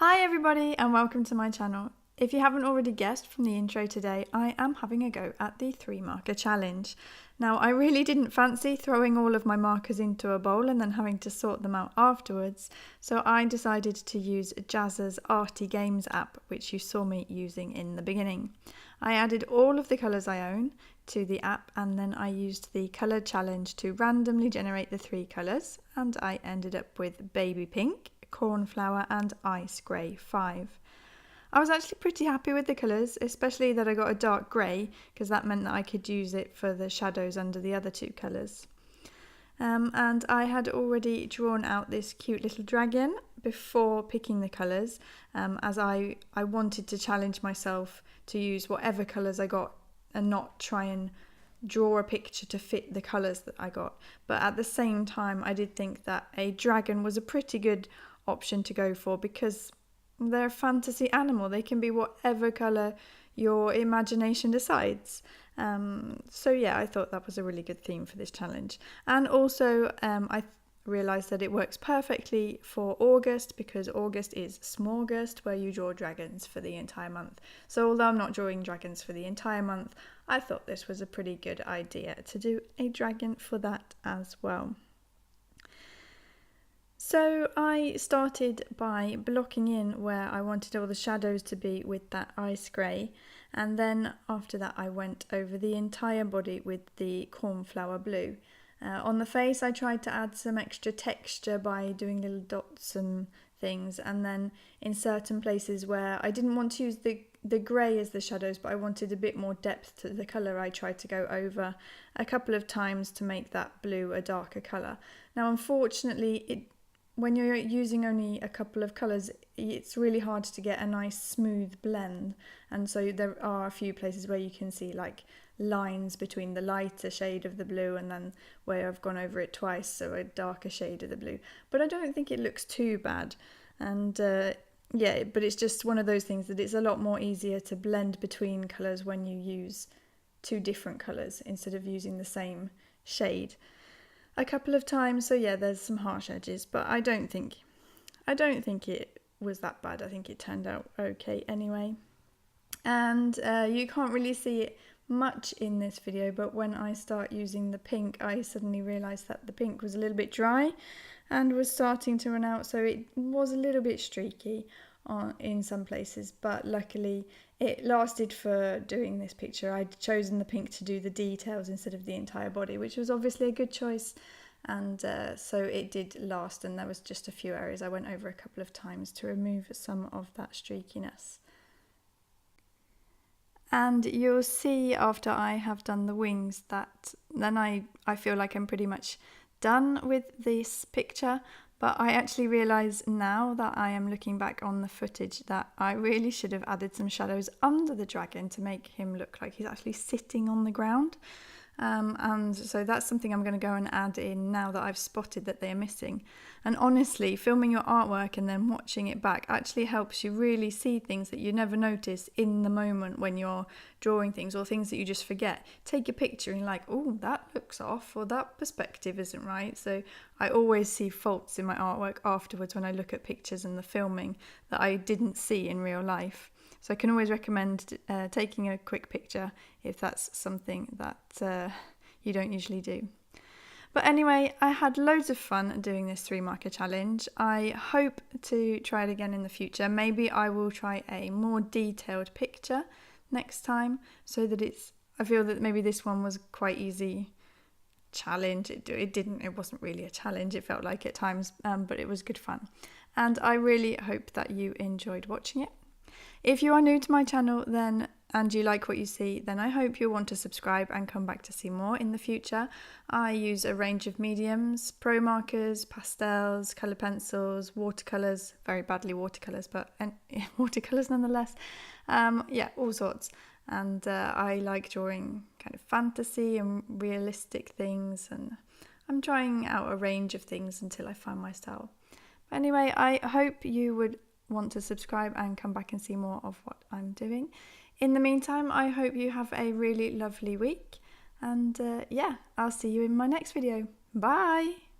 Hi everybody and welcome to my channel. If you haven't already guessed from the intro today, I am having a go at the 3-marker challenge. Now I really didn't fancy throwing all of my markers into a bowl and then having to sort them out afterwards, so I decided to use Jazza's Arty Games app, which you saw me using in the beginning. I added all of the colours I own to the app and then I used the colour challenge to randomly generate the 3 colours, and I ended up with baby pink, cornflower and ice grey 5. I was actually pretty happy with the colours, especially that I got a dark grey because that meant that I could use it for the shadows under the other 2 colours. And I had already drawn out this cute little dragon before picking the colours, as I wanted to challenge myself to use whatever colours I got and not try and draw a picture to fit the colours that I got. But at the same time I did think that a dragon was a pretty good option to go for because they're a fantasy animal. They can be whatever colour your imagination decides. So yeah, I thought that was a really good theme for this challenge. And also I realised that it works perfectly for August because August is smaugust, where you draw dragons for the entire month. So although I'm not drawing dragons for the entire month, I thought this was a pretty good idea to do a dragon for that as well. So I started by blocking in where I wanted all the shadows to be with that ice grey, and then after that I went over the entire body with the cornflower blue. On the face I tried to add some extra texture by doing little dots and things, and then in certain places where I didn't want to use the grey as the shadows but I wanted a bit more depth to the colour, I tried to go over a couple of times to make that blue a darker colour. Now unfortunately when you're using only a couple of colours, it's really hard to get a nice smooth blend, and so there are a few places where you can see like lines between the lighter shade of the blue and then where I've gone over it twice, so a darker shade of the blue. But I don't think it looks too bad, and yeah, but it's just one of those things that it's a lot more easier to blend between colours when you use 2 different colours instead of using the same shade a couple of times. So yeah, there's some harsh edges, but I don't think it was that bad. I think it turned out okay anyway. And you can't really see it much in this video, but when I start using the pink, I suddenly realised that the pink was a little bit dry and was starting to run out, so it was a little bit streaky in some places, but luckily it lasted for doing this picture. I'd chosen the pink to do the details instead of the entire body, which was obviously a good choice, and so it did last, and there was just a few areas I went over a couple of times to remove some of that streakiness. And you'll see after I have done the wings that then I feel like I'm pretty much done with this picture. But I actually realise now that I am looking back on the footage that I really should have added some shadows under the dragon to make him look like he's actually sitting on the ground. And so that's something I'm going to go and add in now that I've spotted that they're missing. And honestly, filming your artwork and then watching it back actually helps you really see things that you never notice in the moment when you're drawing things, or things that you just forget. Take a picture and you're like, oh, that looks off, or that perspective isn't right. So I always see faults in my artwork afterwards when I look at pictures and the filming that I didn't see in real life. So I can always recommend taking a quick picture if that's something that you don't usually do. But anyway, I had loads of fun doing this 3-marker challenge. I hope to try it again in the future. Maybe I will try a more detailed picture next time, so that I feel that maybe this one was quite easy challenge. It wasn't really a challenge, it felt like at times, but it was good fun. And I really hope that you enjoyed watching it. If you are new to my channel and you like what you see, then I hope you'll want to subscribe and come back to see more in the future. I use a range of mediums: Promarkers, pastels, colour pencils, watercolours, very badly watercolours, but watercolours nonetheless. Yeah, all sorts. And I like drawing kind of fantasy and realistic things, and I'm trying out a range of things until I find my style. But anyway, I hope you would want to subscribe and come back and see more of what I'm doing. In the meantime, I hope you have a really lovely week, and yeah, I'll see you in my next video. Bye!